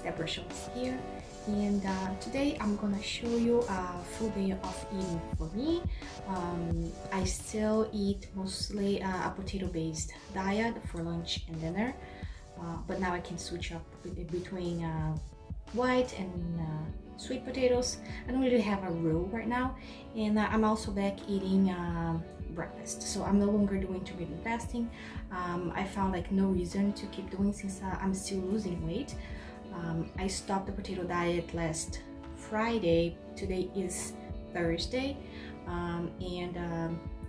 Deborah Schultz here, and today I'm gonna show you a full day of eating for me. I still eat mostly a potato-based diet for lunch and dinner, but now I can switch up between white and sweet potatoes. I don't really have a rule right now, and I'm also back eating breakfast, so I'm no longer doing intermittent fasting. I found like no reason to keep doing since I'm still losing weight. I stopped the potato diet last Friday. Today is Thursday, and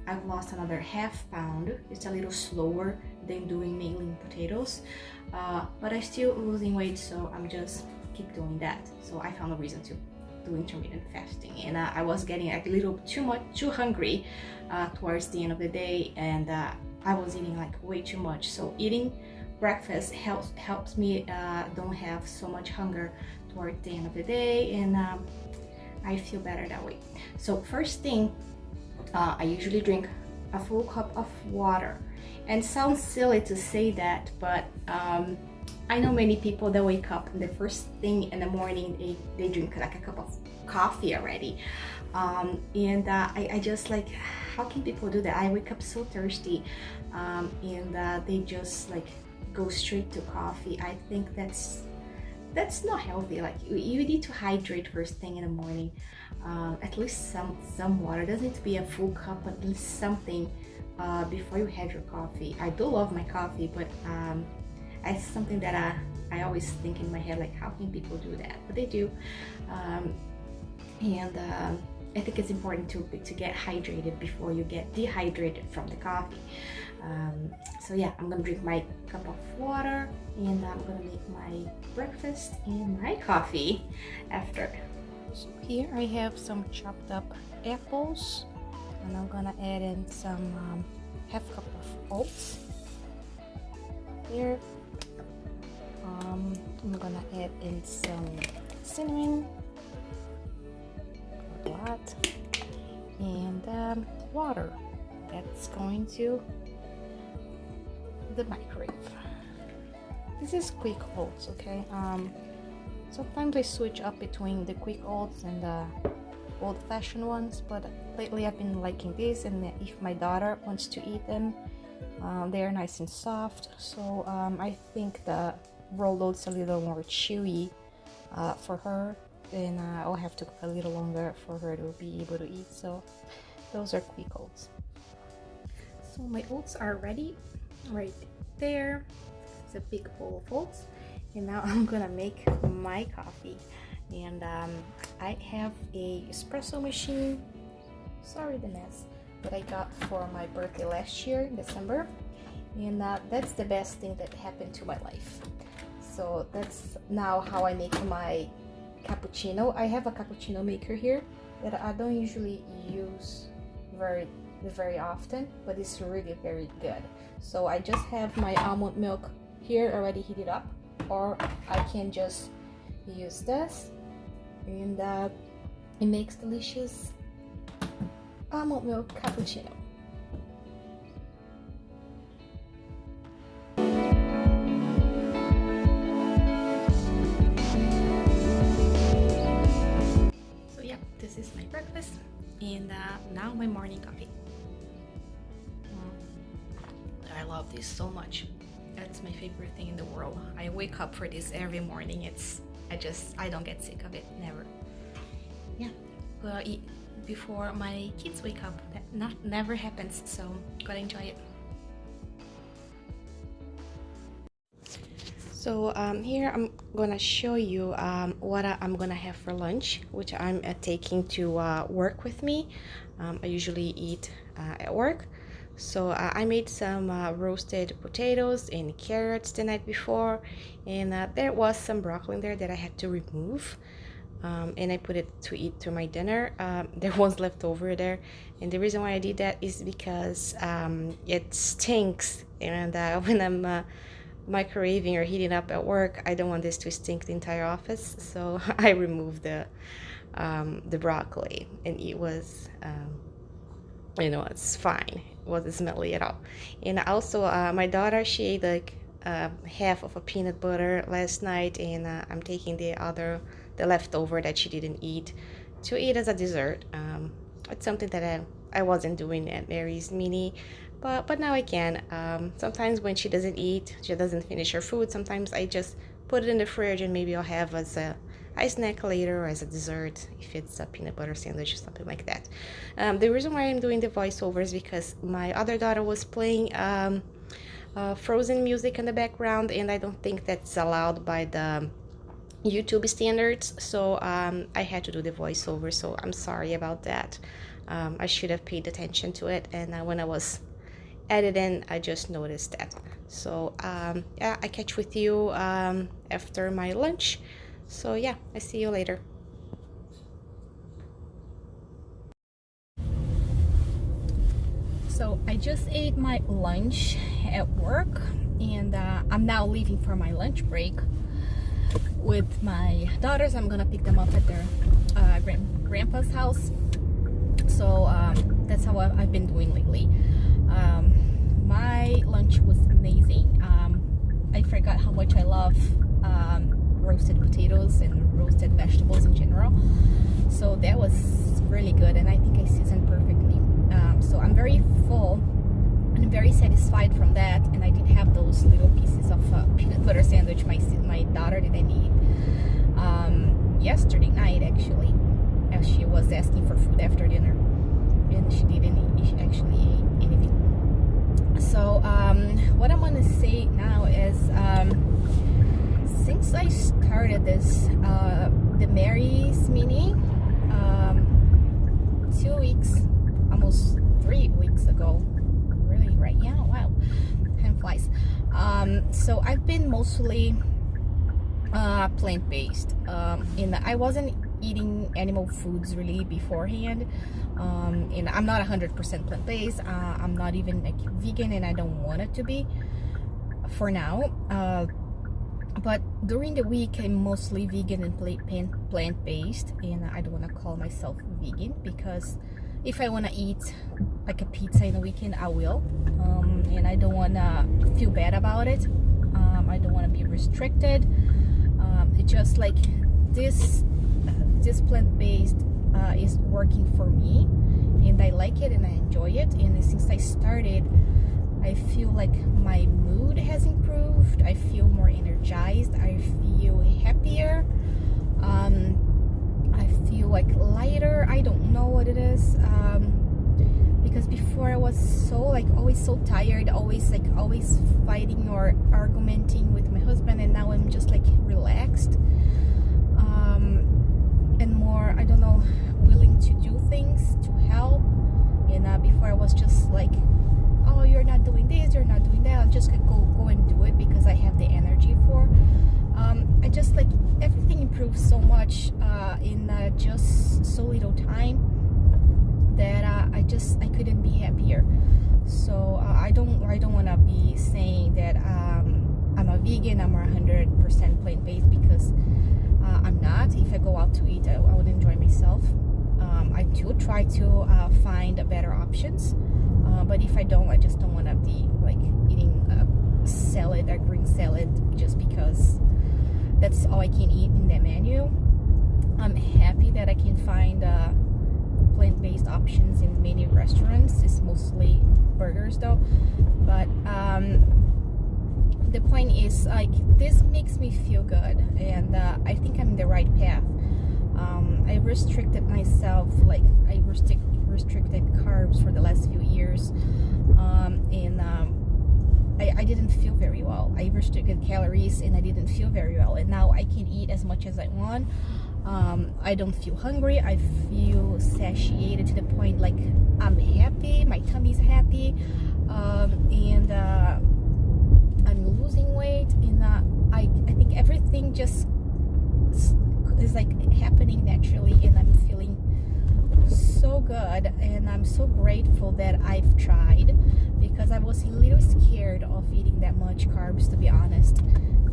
I've lost another half pound. It's a little slower than doing mainly potatoes, but I'm still losing weight, so I'm just keep doing that. So I found a reason to do intermittent fasting, and I was getting a little too hungry towards the end of the day, and I was eating like way too much. So eating breakfast helps me don't have so much hunger toward the end of the day, and I feel better that way. So first thing, I usually drink a full cup of water, and it sounds silly to say that, but I know many people that wake up and the first thing in the morning they drink like a cup of coffee already, and I just like, how can people do that? I wake up so thirsty, and they just like go straight to coffee. I think that's not healthy. Like you need to hydrate first thing in the morning, at least some water. It doesn't need to be a full cup, but at least something before you have your coffee. I do love my coffee, but it's something that I always think in my head, like, how can people do that? But they do, and I think it's important to get hydrated before you get dehydrated from the coffee. So yeah, I'm gonna drink my cup of water, and I'm gonna make my breakfast and my coffee after. So here I have some chopped up apples, and I'm gonna add in some half cup of oats. Here, I'm gonna add in some cinnamon, a lot, and water. That's going to the microwave. This is quick oats, okay? Sometimes I switch up between the quick oats and the old-fashioned ones, but lately I've been liking this, and if my daughter wants to eat them, they are nice and soft. So I think the rolled oats a little more chewy for her, and I'll have to cook a little longer for her to be able to eat. So those are quick oats. So my oats are ready right there. It's a big bowl of oats, and now I'm gonna make my coffee. And I have a espresso machine. Sorry the mess, that I got for my birthday last year in December, and that's the best thing that happened to my life. So that's now how I make my cappuccino. I have a cappuccino maker here that I don't usually use very often, but it's really very good. So I just have my almond milk here already heated up, or I can just use this, and it makes delicious almond milk cappuccino. So yeah, this is my breakfast, and now my morning coffee. I love this so much. That's my favorite thing in the world. I wake up for this every morning. I don't get sick of it, never. Yeah, well, eat before my kids wake up. That never happens, so gotta enjoy it. So here I'm gonna show you what I'm gonna have for lunch, which I'm taking to work with me. I usually eat at work. So I made some roasted potatoes and carrots the night before, and there was some broccoli in there that I had to remove, and I put it to eat to my dinner. There was left over there, and the reason why I did that is because it stinks, and when I'm microwaving or heating up at work, I don't want this to stink the entire office, so I removed the broccoli, and it was it's fine. It wasn't smelly at all. And also my daughter, she ate like half of a peanut butter last night, and I'm taking the leftover that she didn't eat to eat as a dessert. It's something that I wasn't doing at Mary's Mini, but now I can. Sometimes when she doesn't eat, she doesn't finish her food, sometimes I just put it in the fridge and maybe I'll have as a snack later or as a dessert if it's a peanut butter sandwich or something like that. The reason why I'm doing the voiceover is because my other daughter was playing Frozen music in the background, and I don't think that's allowed by the YouTube standards, so I had to do the voiceover, so I'm sorry about that. I should have paid attention to it, and when I was editing, I just noticed that. So yeah, I catch with you after my lunch. So yeah, I see you later. So I just ate my lunch at work, and I'm now leaving for my lunch break with my daughters. I'm gonna pick them up at their grandpa's house. So that's how I've been doing lately. My lunch was amazing. I forgot how much I love roasted potatoes and roasted vegetables in general. So that was really good, and I think I seasoned perfectly. So I'm very full and very satisfied from that. And I did have those little pieces of peanut butter sandwich my daughter didn't eat yesterday night, actually, as she was asking for food after dinner, and she didn't actually eat anything. So what I'm gonna say now is since I started this the Mary's Mini 2 weeks, almost 3 weeks ago, really, right? Yeah, wow, time flies. So I've been mostly plant-based, and I wasn't eating animal foods really beforehand, and I'm not 100% plant-based. I'm not even like vegan, and I don't want it to be for now, but during the week I'm mostly vegan and plant-based, and I don't want to call myself vegan because if I want to eat like a pizza in the weekend, I will, and I don't want to feel bad about it. I don't want to be restricted. It's just like this plant-based is working for me, and I like it and I enjoy it. And since I started, I feel like my mood has improved. I feel more energized. I feel happier. I feel like lighter. I don't know what it is, because before I was so like always so tired, always fighting or argumenting with my husband, and now I'm just like relaxed, and more, I don't know, willing to do things to help. And before I was just like, oh, you're not doing this, you're not doing that, I'll just go and do it because I have the energy for. I just like everything improved so much in just so little time that I couldn't be happier. So I don't want to be saying that I'm a vegan, I'm 100% plant-based, because I'm not. If I go out to eat, I would enjoy myself. I do try to find better options, but if I don't, I just don't want to be like eating a salad, a green salad, just because that's all I can eat in the menu. I'm happy that I can find plant-based options in many restaurants. It's mostly burgers though, but the point is, like, this makes me feel good, and I think I'm in the right path. I restricted myself, like I restricted carbs for the last few years, and I didn't feel very well. I restricted calories and I didn't feel very well, and now I can eat as much as I want. I don't feel hungry. I feel satiated to the point like I'm happy, my tummy's happy, and I'm losing weight, and I think everything just is like happening naturally, and I'm feeling so good, and I'm so grateful that I've tried, because I was a little scared of eating that much carbs, to be honest,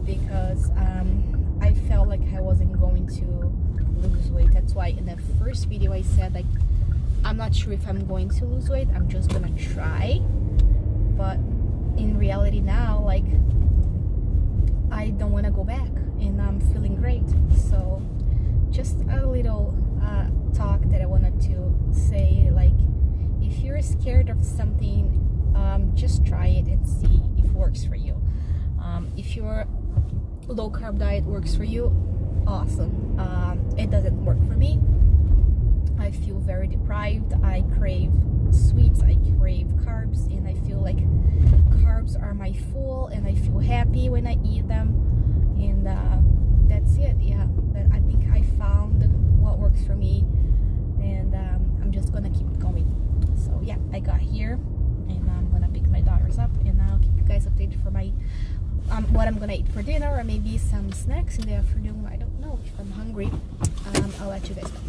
because I felt like I wasn't going to lose weight. That's why in the first video I said, like, I'm not sure if I'm going to lose weight, I'm just gonna try. But in reality now, like, I don't want to go back, and I'm feeling great. So just a little talk that I wanted to say, like, if you're scared of something, just try it and see if it works for you. If your low carb diet works for you, awesome. It doesn't work for me. I feel very deprived. I crave sweets, I crave carbs, and I feel like carbs are my fuel, and I feel happy when I eat them. And that's it. Yeah, I think I found what works for me, and I'm just gonna keep going. So yeah, I got here, and I'm gonna pick my daughters up, and I'll keep you guys updated for my what I'm gonna eat for dinner, or maybe some snacks in the afternoon. I don't know if I'm hungry. I'll let you guys know.